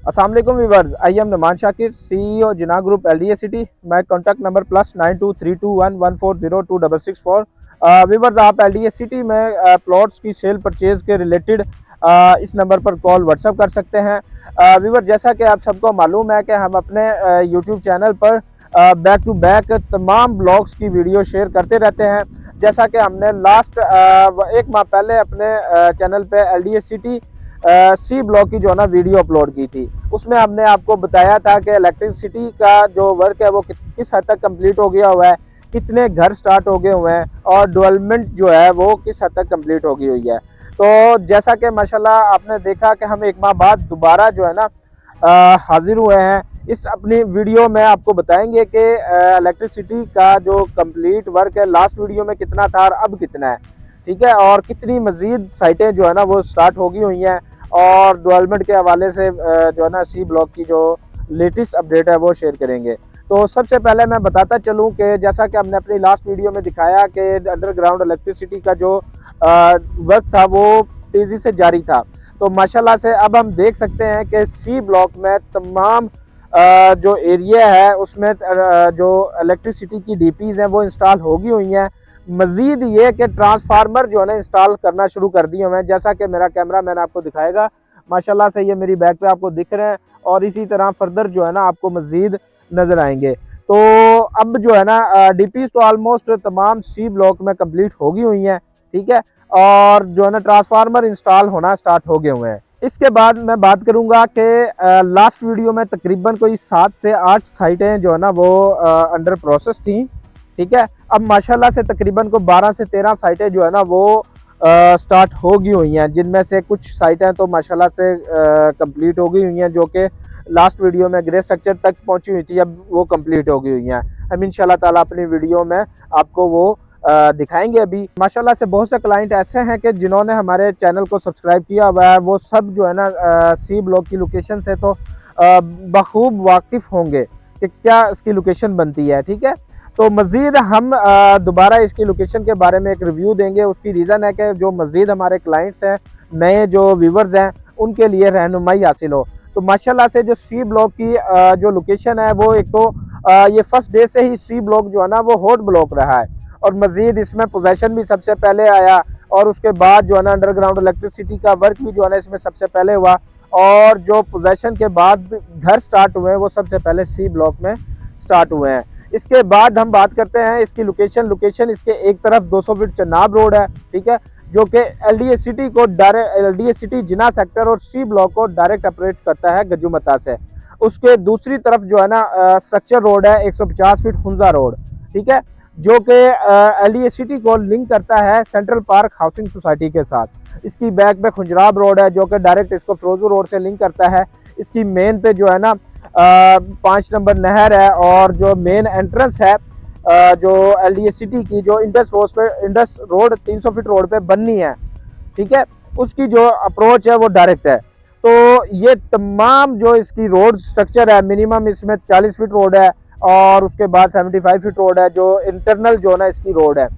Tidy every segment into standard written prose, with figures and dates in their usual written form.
अस्सलाम वालेकुम viewers, I am Numan Shakir, CEO Jinnah group LDA city. मैं कॉन्टैक्ट नंबर +92321114026664। व्यूअर्स, आप एलडीए सिटी में प्लॉट्स की सेल परचेज के रिलेटेड इस नंबर पर कॉल व्हाट्सअप कर सकते हैं। व्यूअर्स, जैसा कि आप सबको मालूम है कि हम अपने यूट्यूब चैनल पर बैक टू बैक तमाम ब्लॉग्स की वीडियो शेयर करते रहते हैं। जैसा कि हमने लास्ट एक माह पहले अपने चैनल पे एलडीए सिटी सी ब्लॉक की जो है ना वीडियो अपलोड की थी। उसमें हमने आपको बताया था कि इलेक्ट्रिसिटी का जो वर्क है वो किस हद तक कंप्लीट हो गया हुआ है, कितने घर स्टार्ट हो गए हुए हैं और डेवलपमेंट जो है वो किस हद तक कंप्लीट हो गई हुई है। तो जैसा कि माशाल्लाह आपने देखा कि हम एक माह बाद दोबारा जो है ना हाजिर हुए हैं। इस अपनी वीडियो में आपको बताएंगे कि इलेक्ट्रिसिटी का जो कंप्लीट वर्क है लास्ट वीडियो में कितना था और अब कितना है, ठीक है, और कितनी मजीद साइटें जो है ना वो स्टार्ट होगी हुई हैं और डेवलपमेंट के हवाले से जो है ना सी ब्लॉक की जो लेटेस्ट अपडेट है वो शेयर करेंगे। तो सबसे पहले मैं बताता चलूं कि जैसा कि हमने अपनी लास्ट वीडियो में दिखाया कि अंडरग्राउंड इलेक्ट्रिसिटी का जो वर्क था वो तेज़ी से जारी था। तो माशाल्लाह से अब हम देख सकते हैं कि सी ब्लॉक में तमाम जो एरिया है उसमें जो इलेक्ट्रिसिटी की डीपीज़ हैं वो इंस्टॉल होगी हुई हैं। मजीद ये कि ट्रांसफार्मर जो है ना इंस्टॉल करना शुरू कर दिए हुए हैं, जैसा कि मेरा कैमरा मैन आपको दिखाएगा। माशाल्लाह से ये मेरी बैक पे आपको दिख रहे हैं और इसी तरह फर्दर जो है ना आपको मजीद नज़र आएंगे। तो अब जो है ना डीपीज़ तो ऑलमोस्ट तमाम सी ब्लॉक में कंप्लीट होगी हुई हैं, ठीक है, और जो है ना ट्रांसफार्मर इंस्टॉल होना स्टार्ट हो गए हुए हैं। इसके बाद मैं बात करूंगा कि लास्ट वीडियो में तकरीबन कोई 7 से 8 साइटें जो है ना वो अंडर प्रोसेस थी, ठीक है। अब माशाल्लाह से तकरीबन को 12 से 13 साइटें जो है ना वो स्टार्ट होगी हुई हैं, जिनमें से कुछ साइटें तो माशाल्लाह से कंप्लीट हो गई हुई हैं, जो कि लास्ट वीडियो में ग्रे स्ट्रक्चर तक पहुंची हुई थी, अब वो कंप्लीट हो गई हुई हैं। हम इंशाल्लाह ताला अपनी वीडियो में आपको वो दिखाएंगे। अभी माशाल्लाह से बहुत से क्लाइंट ऐसे हैं कि जिन्होंने हमारे चैनल को सब्सक्राइब किया हुआ है, वो सब जो है ना सी ब्लॉक की लोकेशन से तो बखूब वाकिफ़ होंगे कि क्या इसकी लोकेशन बनती है, ठीक है। तो मज़ीद हम दोबारा इसकी लोकेशन के बारे में एक रिव्यू देंगे। उसकी रीज़न है कि जो मज़ीद हमारे क्लाइंट्स हैं, नए जो व्यूवर्स हैं, उनके लिए रहनुमाई हासिल हो। तो माशाल्लाह से जो सी ब्लॉक की जो लोकेशन है वो एक तो ये फर्स्ट डे से ही सी ब्लॉक जो है ना वो हॉट ब्लॉक रहा है और मज़ीद इसमें पोजेसन भी सबसे पहले आया और उसके बाद जो है ना अंडरग्राउंड इलेक्ट्रिसिटी का वर्क भी जो है ना इसमें सबसे पहले हुआ और जो पोजेसन के बाद घर स्टार्ट हुए हैं वो सबसे पहले सी ब्लॉक में स्टार्ट हुए हैं। इसके बाद हम बात करते हैं इसकी लोकेशन इसके एक तरफ 200 फीट चनाब रोड है, ठीक है, जो कि एलडीए सिटी को डायरेक्ट एलडीए सिटी जिना सेक्टर और सी ब्लॉक को डायरेक्ट ऑपरेट करता है गजुमता से। उसके दूसरी तरफ जो है ना स्ट्रक्चर रोड है 150 फीट हुंजा रोड, ठीक है, जो कि एलडीए सिटी को लिंक करता है सेंट्रल पार्क हाउसिंग सोसाइटी के साथ। इसकी बैक पे खुंजराब रोड है जो कि डायरेक्ट इसको फिरोजपुर रोड से लिंक करता है। इसकी मेन पे जो है ना 5 नंबर नहर है और जो मेन एंट्रेंस है जो एलडीए सिटी की जो इंडस रोड 300 फीट रोड पे बननी है, ठीक है, उसकी जो अप्रोच है वो डायरेक्ट है। तो ये तमाम जो इसकी रोड स्ट्रक्चर है मिनिमम इसमें 40 फीट रोड है और उसके बाद 75 फीट रोड है जो इंटरनल जो है ना इसकी रोड है।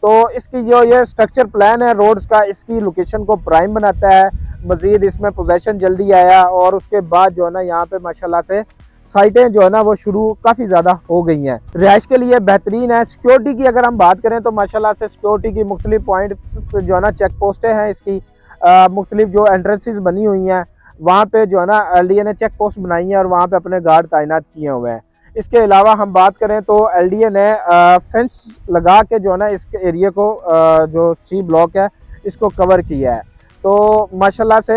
तो इसकी जो ये स्ट्रक्चर प्लान है रोड्स का इसकी लोकेशन को प्राइम बनाता है। मजीद इसमें पोजेसन जल्दी आया और उसके बाद जो है ना यहाँ पे माशाल्लाह से साइटें जो है ना वो शुरू काफ़ी ज़्यादा हो गई हैं। रिहाइश के लिए बेहतरीन है। सिक्योरिटी की अगर हम बात करें तो माशाल्लाह से सिक्योरिटी की मुख्तलिफ पॉइंट जो है ना चेक पोस्टें हैं, इसकी मुख्तलिफ जो एंट्रेंसेस बनी हुई हैं वहाँ पे जो है ना एलडीए ने चेक पोस्ट बनाई है और वहाँ पे अपने गार्ड तैनात किए हुए हैं। इसके अलावा हम बात करें तो एलडीए ने फेंस लगा के जो है ना इस एरिया को जो सी ब्लॉक है इसको कवर किया है। तो माशाल्लाह से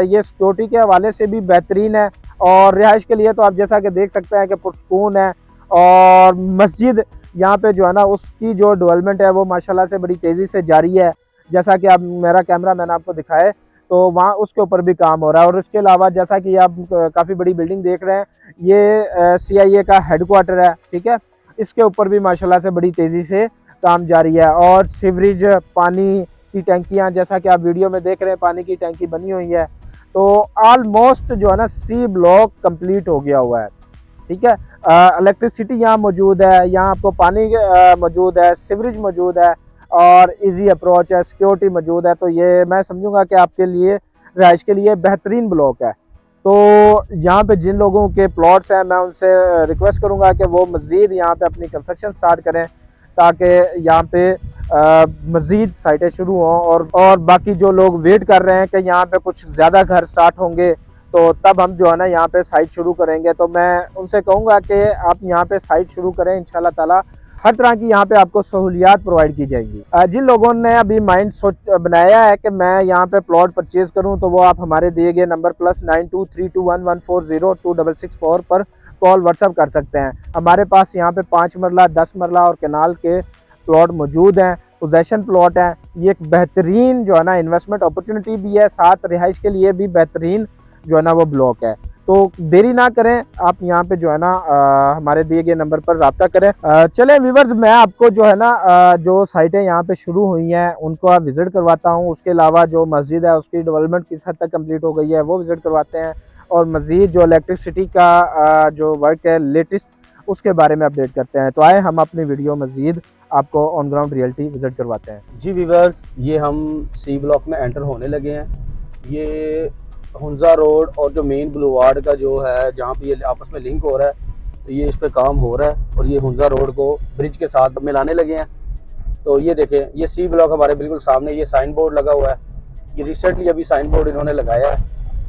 ये सिक्योरिटी के हवाले से भी बेहतरीन है और रिहाइश के लिए तो आप जैसा कि देख सकते हैं कि पुरसकून है। और मस्जिद यहाँ पे जो है ना उसकी जो डेवलपमेंट है वो माशाल्लाह से बड़ी तेज़ी से जारी है, जैसा कि आप मेरा कैमरा मैंने आपको दिखाए तो वहाँ उसके ऊपर भी काम हो रहा है। और इसके अलावा जैसा कि आप काफ़ी बड़ी बिल्डिंग देख रहे हैं, ये CIA का हेडक्वार्टर है, ठीक है, इसके ऊपर भी माशाल्लाह से बड़ी तेज़ी से काम जारी है। और सीवरेज पानी की टैंकियाँ जैसा कि आप वीडियो में देख रहे हैं पानी की टैंकी बनी हुई है। तो ऑलमोस्ट जो है ना सी ब्लॉक कंप्लीट हो गया हुआ है, ठीक है। इलेक्ट्रिसिटी यहाँ मौजूद है, यहाँ आपको पानी मौजूद है, सीवरेज मौजूद है और इजी अप्रोच है, सिक्योरिटी मौजूद है। तो ये मैं समझूंगा कि आपके लिए रिहाइश के लिए बेहतरीन ब्लॉक है। तो यहाँ पे जिन लोगों के प्लॉट्स हैं मैं उनसे रिक्वेस्ट करूँगा कि वो मज़ीद यहाँ पे अपनी कंस्ट्रक्शन स्टार्ट करें, ताकि यहाँ पे मज़ीद साइटें शुरू हों, और बाकी जो लोग वेट कर रहे हैं कि यहाँ पे कुछ ज़्यादा घर स्टार्ट होंगे तो तब हम जो है ना यहाँ पे साइट शुरू करेंगे। तो मैं उनसे कहूँगा कि आप यहाँ पे साइट शुरू करें, इंशाल्लाह ताला हर तरह की यहाँ पे आपको सहूलियात प्रोवाइड की जाएंगी। जिन लोगों ने अभी माइंड सोच बनाया है कि मैं यहाँ पे प्लॉट परचेज करूँ, तो वो आप हमारे दिए गए नंबर +923211402664 पर कॉल व्हाट्सअप कर सकते हैं। हमारे पास यहाँ पे 5 मरला, 10 मरला और कैनाल के प्लॉट मौजूद हैं, पोजेशन प्लॉट हैं। ये एक बेहतरीन जो है ना इन्वेस्टमेंट अपॉर्चुनिटी भी है, साथ रिहाइश के लिए भी बेहतरीन जो है ना वो ब्लॉक है। तो देरी ना करें, आप यहाँ पे जो है ना हमारे दिए गए नंबर पर रब्ता करें। चलें व्यूअर्स, मैं आपको जो है ना जो साइटें यहाँ पे शुरू हुई हैं उनको आप विज़िट करवाता हूँ। उसके अलावा जो मस्जिद है उसकी डेवलपमेंट किस हद तक कंप्लीट हो गई है वो विज़िट करवाते हैं, और मज़ीद जो इलेक्ट्रिसिटी का जो वर्क है लेटेस्ट उसके बारे में अपडेट करते हैं। तो आए हम अपनी वीडियो मज़ीद आपको ऑन ग्राउंड रियलिटी विज़िट करवाते हैं। जी व्यूअर्स, ये हम सी ब्लॉक में एंटर होने लगे हैं। ये हुंजा रोड और जो मेन बुलवार्ड का जो है जहाँ पे ये आपस में लिंक हो रहा है, तो ये इस पे काम हो रहा है और ये हुंजा रोड को ब्रिज के साथ मिलाने लगे हैं। तो ये देखें, ये सी ब्लॉक हमारे बिल्कुल सामने ये साइन बोर्ड लगा हुआ है। ये रिसेंटली अभी साइन बोर्ड इन्होंने लगाया है,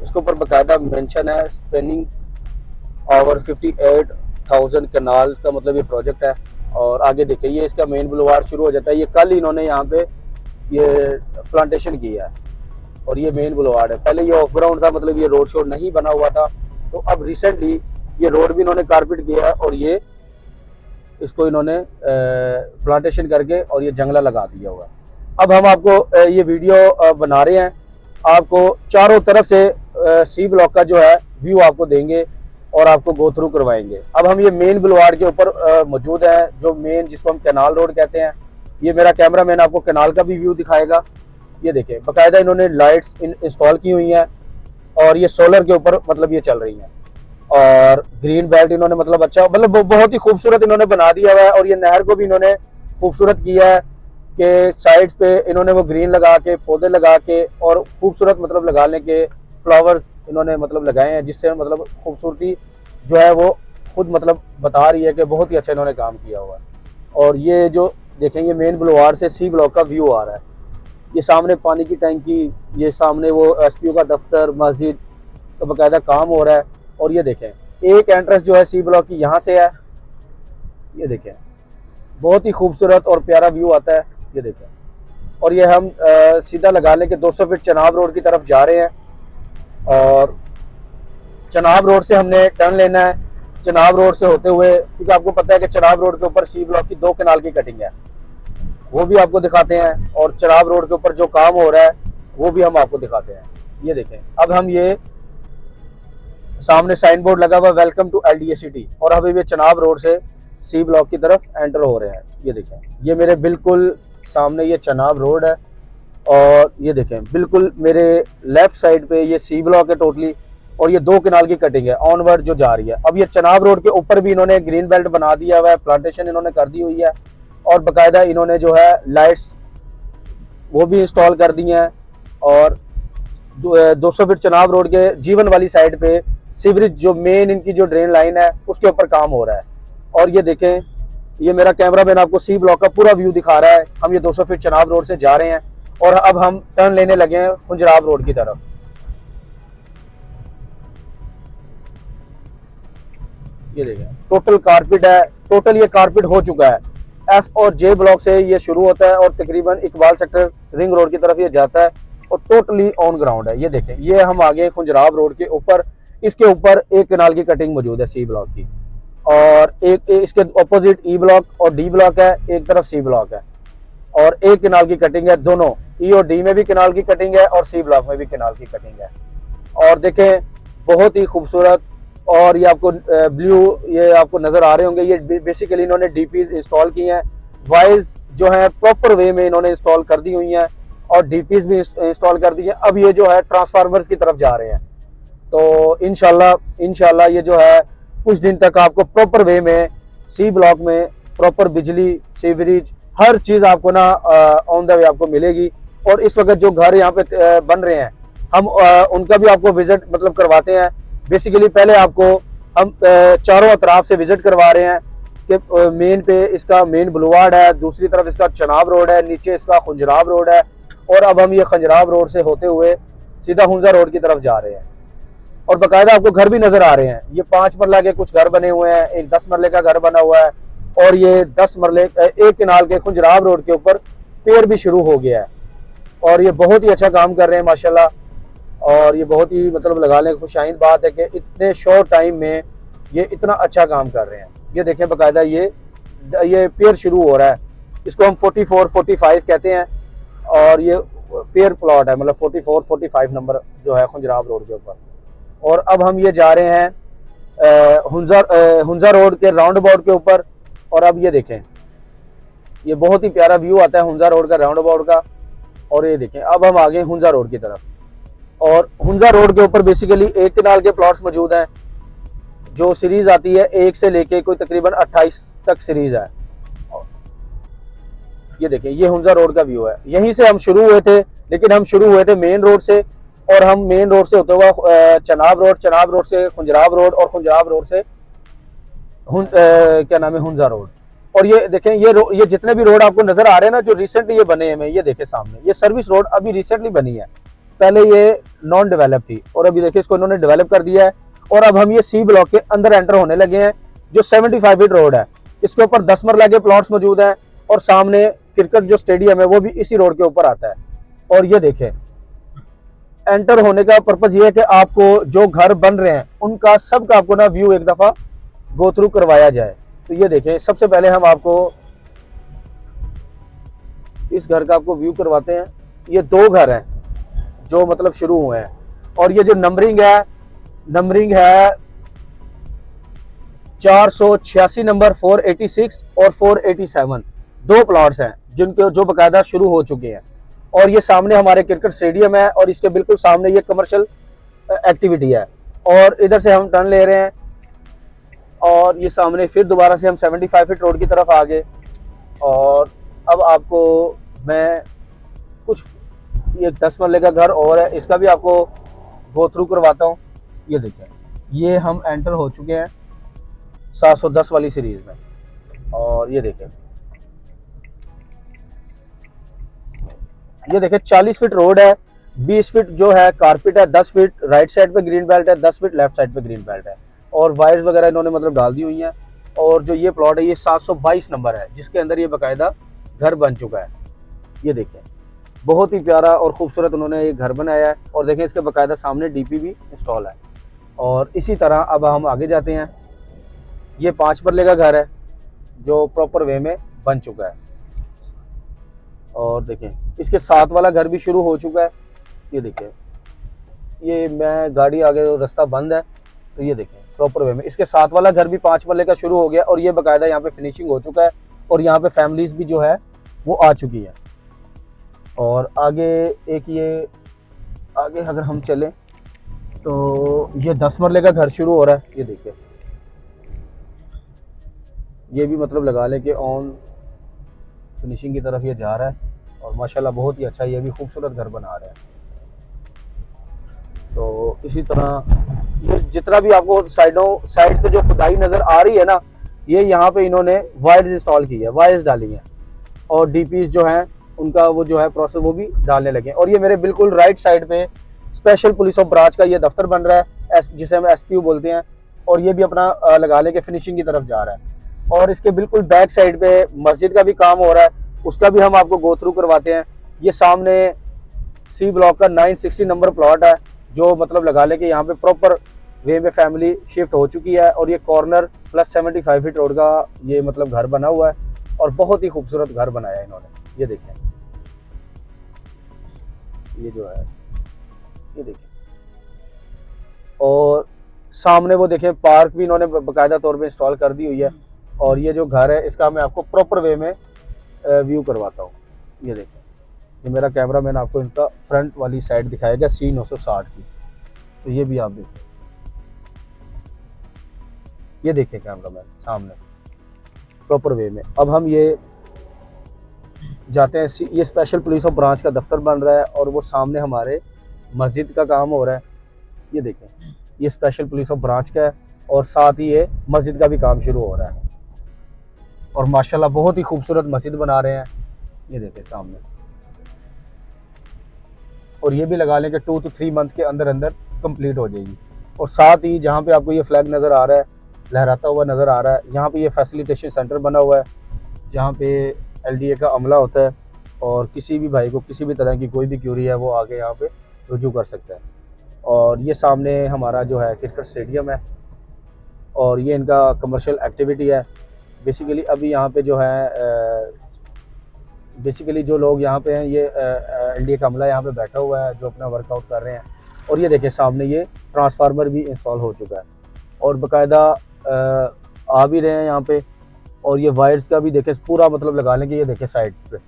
इसके ऊपर बाकायदा मेंशन है स्पेनिंग ओवर 58,000 कैनाल का, मतलब ये प्रोजेक्ट है। और आगे देखिए ये इसका मेन बुलवार्ड शुरू हो जाता है। ये कल इन्होंने यहाँ पे ये प्लांटेशन किया है और ये मेन बुलवार्ड है। पहले ये ऑफ ग्राउंड था, मतलब ये रोड शोड नहीं बना हुआ था, तो अब रिसेंटली ये रोड भी इन्होंने कारपेट किया है और ये इसको इन्होंने प्लांटेशन करके और ये जंगला लगा दिया हुआ है। अब हम आपको ये वीडियो बना रहे हैं, आपको चारों तरफ से सी ब्लॉक का जो है व्यू आपको देंगे और आपको गो थ्रू करवाएंगे। अब हम ये मेन बुलवार्ड के ऊपर मौजूद है, जो मेन जिसको हम कैनाल रोड कहते हैं। ये मेरा कैमरामैन आपको कैनाल का भी व्यू दिखाएगा। ये देखें, बाकायदा इन्होंने लाइट्स इंस्टॉल की हुई हैं और ये सोलर के ऊपर मतलब ये चल रही हैं, और ग्रीन बेल्ट इन्होंने मतलब अच्छा, मतलब बहुत ही खूबसूरत इन्होंने बना दिया हुआ है। और ये नहर को भी इन्होंने खूबसूरत किया है कि साइड्स पे इन्होंने वो ग्रीन लगा के, पौधे लगा के और खूबसूरत मतलब लगाने के फ्लावर्स इन्होंने मतलब लगाए हैं, जिससे मतलब खूबसूरती जो है वो खुद मतलब बता रही है कि बहुत ही अच्छा इन्होंने काम किया हुआ है। और ये जो देखें, ये मेन बुलवार्ड से सी ब्लॉक का व्यू आ रहा है। ये सामने पानी की टंकी, ये सामने वो एसपीओ का दफ्तर, मस्जिद का बाकायदा काम हो रहा है। और ये देखें, एक एंट्रेंस जो है सी ब्लॉक की यहाँ से है। ये देखें, बहुत ही खूबसूरत और प्यारा व्यू आता है। ये देखें, और ये हम सीधा लगा लें कि 200 फीट चनाब रोड की तरफ जा रहे हैं, और चनाब रोड से हमने टर्न लेना है। चनाब रोड से होते हुए, क्योंकि आपको पता है कि चनाब रोड के ऊपर सी ब्लॉक की 2 कैनाल की कटिंग है, वो भी आपको दिखाते हैं। और चनाब रोड के ऊपर जो काम हो रहा है वो भी हम आपको दिखाते हैं। ये देखें, अब हम ये सामने साइन बोर्ड लगा हुआ वेलकम टू LDA सिटी, और अभी ये चनाब रोड से सी ब्लॉक की तरफ एंटर हो रहे हैं। ये देखें, ये मेरे बिल्कुल सामने ये चनाब रोड है, और ये देखें बिल्कुल मेरे लेफ्ट साइड पे ये सी ब्लॉक है टोटली, और ये 2 कैनाल की कटिंग है ऑनवर्ड जो जा रही है। अब ये चनाब रोड के ऊपर भी इन्होंने ग्रीन बेल्ट बना दिया हुआ है, प्लांटेशन इन्होंने कर दी हुई है, और बाकायदा इन्होंने जो है लाइट्स वो भी इंस्टॉल कर दी हैं। और 200 फीट चनाब रोड के जीवन वाली साइड पे सीवरेज जो मेन इनकी जो ड्रेन लाइन है उसके ऊपर काम हो रहा है। और ये देखें, ये मेरा कैमरामैन आपको सी ब्लॉक का पूरा व्यू दिखा रहा है। हम ये 200 फीट चनाब रोड से जा रहे हैं और अब हम टर्न लेने लगे हैं खुंजराब रोड की तरफ। ये देखें, टोटल कारपेट है, टोटल ये कारपेट हो चुका है। F और J ब्लॉक से ये शुरू होता है और तकरीबन इकबाल सेक्टर रिंग रोड की तरफ ये जाता है, और टोटली ऑन ग्राउंड है। ये देखें, ये हम आगे खुंजराब रोड के ऊपर, इसके ऊपर 1 कैनाल की कटिंग मौजूद है सी ब्लॉक की, और एक इसके ऑपोजिट E ब्लॉक और D ब्लॉक है, एक तरफ सी ब्लॉक है, और 1 कैनाल की कटिंग है। दोनों E और D में भी कैनाल की कटिंग है और सी ब्लॉक में भी कैनाल की कटिंग है। और देखें, बहुत ही खूबसूरत, और ये आपको ब्लू ये आपको नजर आ रहे होंगे, ये बेसिकली इन्होंने डीपीज इंस्टॉल की हैं। वाइज जो है प्रॉपर वे में इन्होंने इंस्टॉल कर दी हुई हैं, और डीपीज भी इंस्टॉल कर दी हैं। अब ये जो है ट्रांसफार्मर्स की तरफ जा रहे हैं, तो इंशाल्लाह ये जो है कुछ दिन तक आपको प्रॉपर वे में सी ब्लॉक में प्रॉपर बिजली, सीवरेज, हर चीज आपको ना ऑन द वे आपको मिलेगी। और इस वक्त जो घर यहाँ पे बन रहे हैं, हम उनका भी आपको विजिट मतलब करवाते हैं बेसिकली पहले आपको हम चारों अतराफ से विजिट करवा रहे हैं कि मेन पे इसका मेन बुलवार्ड है, दूसरी तरफ इसका चनाब रोड है, नीचे इसका खुंजराब रोड है, और अब हम ये खंजराब रोड से होते हुए सीधा हुंजा रोड की तरफ जा रहे हैं। और बाकायदा आपको घर भी नजर आ रहे हैं। ये 5 मरला के कुछ घर बने हुए हैं, एक 10 मरले का घर बना हुआ है, और ये 10 मरले एक किनाल के खुंजराब रोड के ऊपर पेड़ भी शुरू हो गया है। और ये बहुत ही अच्छा काम कर रहे हैं माशाल्लाह। और ये बहुत ही मतलब लगा लें खुशाइन बात है कि इतने शॉर्ट टाइम में ये इतना अच्छा काम कर रहे हैं। ये देखें बाकायदा ये पेड़ शुरू हो रहा है, इसको हम 44 45 कहते हैं, और ये पेड़ प्लॉट है, मतलब 44 45 नंबर जो है खुंजराब रोड के ऊपर। और अब हम ये जा रहे हैं हुंजा रोड के राउंड अबाउट के ऊपर। और अब ये देखें, ये बहुत ही प्यारा व्यू आता है हुंजा रोड का राउंड अबाउट का। और ये देखें अब हम आ गए हुंजा रोड की तरफ। और हुंजा रोड के ऊपर बेसिकली एक किनाल के प्लॉट्स मौजूद हैं। जो सीरीज आती है 1 से लेके कोई तकरीबन 28 तक सीरीज है। ये देखें, ये हुंजा रोड का व्यू है। यहीं से हम शुरू हुए थे, लेकिन हम शुरू हुए थे मेन रोड से, और हम मेन रोड से होते हुए चनाब रोड से खुंजराब रोड, और खुंजराब रोड से क्या नाम है हुंजा रोड। और ये देखें, ये जितने भी रोड आपको नजर आ रहे हैं ना, जो रिसेंटली ये बने हैं, ये देखें सामने ये सर्विस रोड अभी रिसेंटली बनी है, पहले ये नॉन डेवलप थी, और अभी देखिए इसको इन्होंने डेवलप कर दिया है। और अब हम ये सी ब्लॉक के अंदर एंटर होने लगे हैं, जो 75 फीट रोड है। इसके ऊपर 10 मरला के प्लॉट्स मौजूद हैं, और सामने क्रिकेट जो स्टेडियम है वो भी इसी रोड के ऊपर आता है। और ये देखें, एंटर होने का पर्पज ये है कि आपको जो घर बन रहे हैं उनका सबका आपको ना व्यू एक दफा गो थ्रू करवाया जाए। तो ये देखें, सबसे पहले हम आपको इस घर का आपको व्यू करवाते हैं। ये 2 घर हैं जो मतलब शुरू हुए हैं, और ये जो नंबरिंग है 486 नंबर, 486 और 487, 2 प्लॉट्स हैं जिनके जो बकायदा शुरू हो चुके हैं। और ये सामने हमारे क्रिकेट स्टेडियम है, और इसके बिल्कुल सामने ये कमर्शियल एक्टिविटी है। और इधर से हम टर्न ले रहे हैं, और ये सामने फिर दोबारा से हम 75 फीट रोड की तरफ आ गए। और अब आपको मैं कुछ ये 10 मरले का घर और है, इसका भी आपको गो थ्रू करवाता हूँ। ये देखें, ये हम एंटर हो चुके हैं 710 वाली सीरीज में। और ये देखें 40 फीट रोड है, 20 फीट जो है कारपेट है, 10 फीट राइट साइड पे ग्रीन बेल्ट है, 10 फीट लेफ्ट साइड पे ग्रीन बेल्ट है, और वायर्स वगैरह इन्होंने मतलब डाल दी हुई हैं। और जो ये प्लॉट है ये 722 नंबर है, जिसके अंदर ये बाकायदा घर बन चुका है। ये देखें, बहुत ही प्यारा और खूबसूरत उन्होंने ये घर बनाया है। और देखें, इसके बाकायदा सामने डीपी भी इंस्टॉल है। और इसी तरह अब हम आगे जाते हैं। ये 5 मरले का घर है जो प्रॉपर वे में बन चुका है। और देखें, इसके साथ वाला घर भी शुरू हो चुका है। ये देखें, ये मैं गाड़ी आगे रास्ता बंद है, तो ये देखें प्रॉपर वे में इसके साथ वाला घर भी 5 मरले का शुरू हो गया, और ये बाकायदा यहाँ पे फिनिशिंग हो चुका है, और यहाँ पे फैमिलीज भी जो है वो आ चुकी है। और आगे आगे अगर हम चलें तो ये 10 मरले का घर शुरू हो रहा है। ये देखिए, ये भी मतलब लगा लें कि ऑन फिनिशिंग की तरफ ये जा रहा है, और माशाल्लाह बहुत ही अच्छा, ये भी खूबसूरत घर बना रहा है। तो इसी तरह ये जितना भी आपको साइड्स पे जो खुदाई नज़र आ रही है ना, ये यहाँ पे इन्होंने वायर्स इंस्टॉल की है, वायर्स डाली हैं, और डीपीज जो हैं उनका वो जो है प्रोसेस वो भी डालने लगे। और ये मेरे बिल्कुल राइट साइड पे स्पेशल पुलिस ऑफ ब्रांच का ये दफ्तर बन रहा है, जिसे हम SPU बोलते हैं, और ये भी अपना लगा ले के फिनिशिंग की तरफ जा रहा है। और इसके बिल्कुल बैक साइड पे मस्जिद का भी काम हो रहा है, उसका भी हम आपको गो थ्रू करवाते हैं। ये सामने C ब्लॉक का 960 नंबर प्लॉट है, जो मतलब लगा ले कि यहाँ पे प्रॉपर वे में फैमिली शिफ्ट हो चुकी है। और ये कॉर्नर प्लस 75 फीट रोड का ये मतलब घर बना हुआ है, और बहुत ही खूबसूरत घर बनाया है इन्होंने। ये देखें, ये जो है ये देखें, और सामने वो देखें पार्क भी इन्होंने बाकायदा तौर पे इंस्टॉल कर दी हुई है। और ये जो घर है इसका मैं आपको प्रॉपर वे में व्यू करवाता हूँ। ये देखें, ये मेरा कैमरा मैन आपको इनका फ्रंट वाली साइड दिखाएगा C960 की, तो ये भी आप देखें। ये देखें कैमरा मैन सामने प्रॉपर वे में। अब हम ये जाते हैं, ये स्पेशल पुलिस ऑफ ब्रांच का दफ्तर बन रहा है, और वो सामने हमारे मस्जिद का काम हो रहा है। ये देखें, ये स्पेशल पुलिस ऑफ ब्रांच का है और साथ ही ये मस्जिद का भी काम शुरू हो रहा है और माशाल्लाह बहुत ही खूबसूरत मस्जिद बना रहे हैं। ये देखिए सामने, और ये भी लगा लें कि 2 to 3 मंथ के अंदर अंदर कंप्लीट हो जाएगी। और साथ ही जहाँ पे आपको ये फ्लैग नज़र आ रहा है, लहराता हुआ नज़र आ रहा है, यहाँ पे ये फैसिलिटेशन सेंटर बना हुआ है जहाँ पे एलडीए का अमला होता है और किसी भी भाई को किसी भी तरह की कोई भी क्यूरी है वो आके यहाँ पे रुजू कर सकता है। और ये सामने हमारा जो है क्रिकेट स्टेडियम है और ये इनका कमर्शियल एक्टिविटी है। बेसिकली अभी यहाँ पे जो है बेसिकली जो लोग यहाँ पे हैं ये एलडीए का अमला यहाँ पे बैठा हुआ है जो अपना वर्कआउट कर रहे हैं। और ये देखिए सामने ये ट्रांसफार्मर भी इंस्टॉल हो चुका है और बाकायदा आ भी रहे हैं यहाँ पे। और ये वायर्स का भी देखें पूरा मतलब लगा लें कि ये देखें साइड पे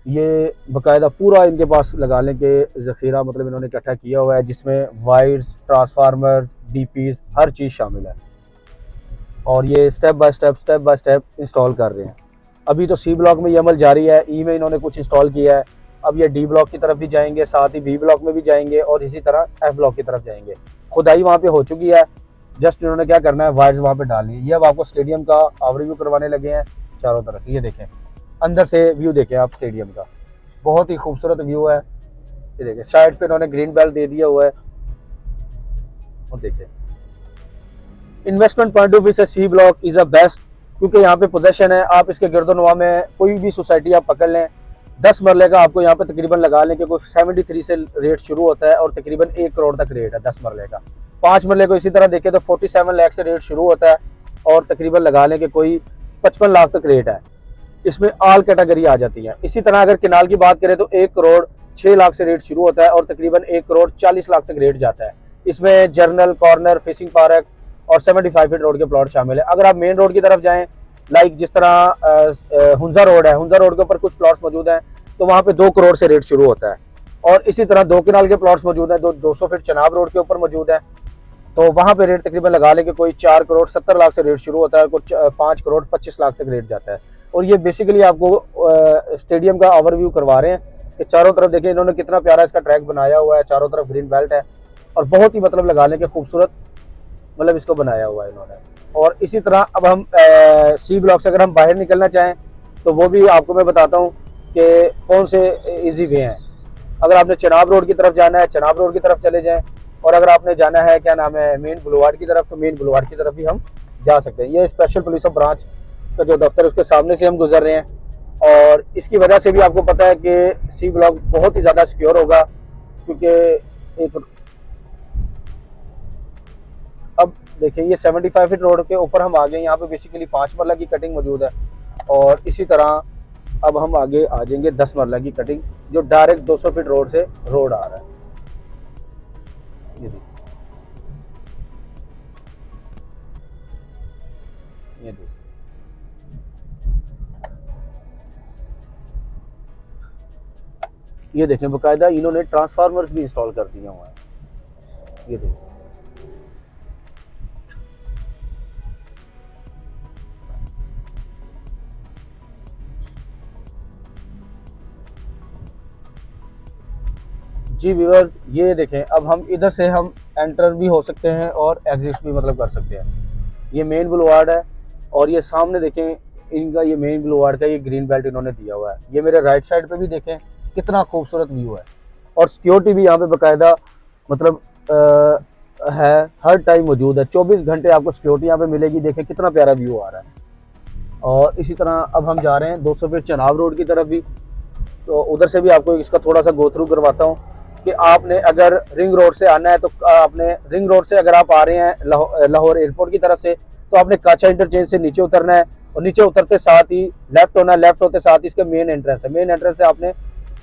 ये बाकायदा पूरा इनके पास लगा लें कि ज़ख़ीरा मतलब इन्होंने इकट्ठा किया हुआ है जिसमें वायर्स, ट्रांसफार्मर, डीपीज़ हर चीज़ शामिल है। और ये स्टेप बाय स्टेप इंस्टॉल कर रहे हैं। अभी तो सी ब्लॉक में ये अमल जारी है, ई में इन्होंने कुछ इंस्टॉल किया है, अब ये डी ब्लॉक की तरफ भी जाएंगे, साथ ही बी ब्लॉक में भी जाएंगे और इसी तरह एफ ब्लॉक की तरफ जाएंगे। खुदाई वहाँ पे हो चुकी है, जस्ट इन्होंने क्या करना है वायर्स वहाँ पे डालनी है। ये अब आपको स्टेडियम का ओवरव्यू करवाने लगे हैं चारों तरफ से। ये देखें अंदर से व्यू देखें आप स्टेडियम का, बहुत ही खूबसूरत व्यू है। ये देखें साइड पे इन्होंने ग्रीन बेल्ट दे दिया हुआ है। और देखें इन्वेस्टमेंट पॉइंट ऑफ व्यू से C block is a best क्योंकि यहाँ पे पोजेशन है। आप इसके गिरदोनवा में कोई भी सोसाइटी आप पकड़ लें, 10 मरले का आपको यहाँ पे तकरीबन लगा लें कि कोई 73 से रेट शुरू होता है और तकरीबन 1 करोड़ तक रेट है 10 मरले का। 5 मरले को इसी तरह देखें तो 47 लाख से रेट शुरू होता है और तकरीबन लगा लें कि कोई 55 लाख तक रेट है। इसमें ऑल कैटेगरी आ जाती है। इसी तरह अगर किनाल की बात करें तो 1 करोड़ 6 लाख से रेट शुरू होता है और तकरीबन 1 करोड़ 40 लाख तक रेट जाता है। इसमें जर्नल, कॉर्नर, फिशिंग पार्क और 75 फीट रोड के प्लॉट शामिल है। अगर आप मेन रोड की तरफ जाएं, लाइक जिस तरह हुंजा रोड है, हुंजा रोड के ऊपर कुछ प्लॉट्स मौजूद हैं तो वहाँ पे 2 करोड़ से रेट शुरू होता है। और इसी तरह 2 किनाल के प्लॉट्स मौजूद हैं, 200 फीट चनाब रोड के ऊपर मौजूद है तो वहाँ पे रेट तकरीबन लगा लें कि कोई 4 करोड़ 70 लाख से रेट शुरू होता है, कुछ 5 करोड़ 25 लाख तक रेट जाता है। और ये बेसिकली आपको स्टेडियम का ओवरव्यू करवा रहे हैं कि चारों तरफ देखें इन्होंने कितना प्यारा इसका ट्रैक बनाया हुआ है, चारों तरफ ग्रीन बेल्ट है और बहुत ही मतलब लगा लें कि खूबसूरत मतलब इसको बनाया हुआ है इन्होंने। और इसी तरह अब हम सी ब्लॉक से अगर हम बाहर निकलना चाहें तो वो भी आपको मैं बताता हूँ कि कौन से इजी वे हैं। अगर आपने चनाब रोड की तरफ जाना है, चनाब रोड की तरफ चले जाएं और अगर आपने जाना है क्या नाम है मेन बुलवार्ड की तरफ तो मेन बुलवार्ड की तरफ भी हम जा सकते हैं। ये स्पेशल पुलिस ऑफ ब्रांच का जो दफ्तर है उसके सामने से हम गुजर रहे हैं और इसकी वजह से भी आपको पता है कि सी ब्लॉक बहुत ही ज़्यादा सिक्योर होगा क्योंकि एक अब देखिए ये 75 फीट रोड के ऊपर हम आ गए। यहाँ पे बेसिकली 5 मरला की कटिंग मौजूद है और इसी तरह अब हम आगे आ जाएंगे 10 मरला की कटिंग जो डायरेक्ट 200 फीट रोड से रोड आ रहा है। ये देखिए, ये देखिए ये देखें बाकायदा इन्होंने ट्रांसफार्मर्स भी इंस्टॉल कर दिए हुए हैं। ये देखिए जी व्यूअर्स, ये देखें अब हम इधर से हम एंटर भी हो सकते हैं और एग्जिट भी मतलब कर सकते हैं। ये मेन बुलवार्ड है और ये सामने देखें इनका ये मेन बुलवार्ड का ये ग्रीन बेल्ट इन्होंने दिया हुआ है। ये मेरे राइट साइड पे भी देखें कितना खूबसूरत व्यू है और सिक्योरिटी भी यहाँ पे बाकायदा मतलब है हर टाइम मौजूद है। 24 घंटे आपको सिक्योरिटी यहाँ पे मिलेगी। देखें कितना प्यारा व्यू आ रहा है। और इसी तरह अब हम जा रहे हैं 200 फीट चनाब रोड की तरफ भी, तो उधर से भी आपको इसका थोड़ा सा गो थ्रू करवाता हूँ कि आपने अगर रिंग रोड से आना है तो आपने रिंग रोड से अगर आप आ रहे हैं लाहौर एयरपोर्ट की तरफ से तो आपने काचा इंटरचेंज से नीचे उतरना है और नीचे उतरते साथ ही लेफ्ट होना है। लेफ्ट होते साथ ही इसका मेन एंट्रेंस है। मेन एंट्रेंस से आपने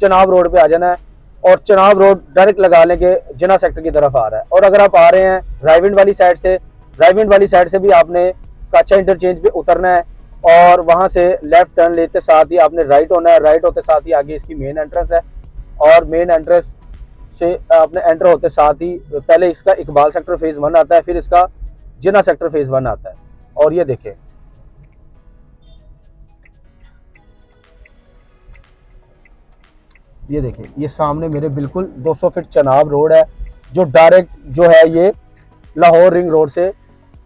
चनाब रोड पे आ जाना है और चनाब रोड डायरेक्ट लगा लें कि जिना सेक्टर की तरफ आ रहा है। और अगर आप आ रहे हैं रायविंड वाली साइड से, रायविंड वाली साइड से भी आपने काचा इंटरचेंज पे उतरना है और वहां से लेफ्ट टर्न लेते साथ ही आपने राइट होना है। राइट होते साथ ही आगे इसकी मेन एंट्रेंस है और मेन एंट्रेंस से आपने एंटर होते साथ ही पहले इसका इकबाल सेक्टर फेज 1 आता है, फिर इसका जिना सेक्टर फेज 1 आता है। और ये देखें ये सामने मेरे बिल्कुल 200 फीट चनाब रोड है जो डायरेक्ट जो है ये लाहौर रिंग रोड से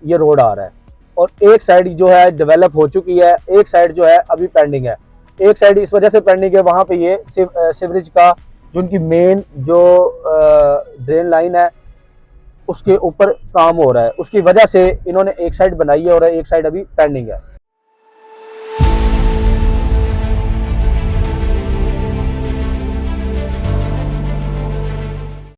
ये रोड आ रहा है। और एक साइड जो है डेवलप हो चुकी है, एक साइड जो है अभी पेंडिंग है। एक साइड इस वजह से पेंडिंग है, वहाँ पे ये सीवरेज का जो उनकी मेन जो ड्रेन लाइन है उसके ऊपर काम हो रहा है, उसकी वजह से इन्होंने एक साइड बनाई है और एक साइड अभी पेंडिंग है।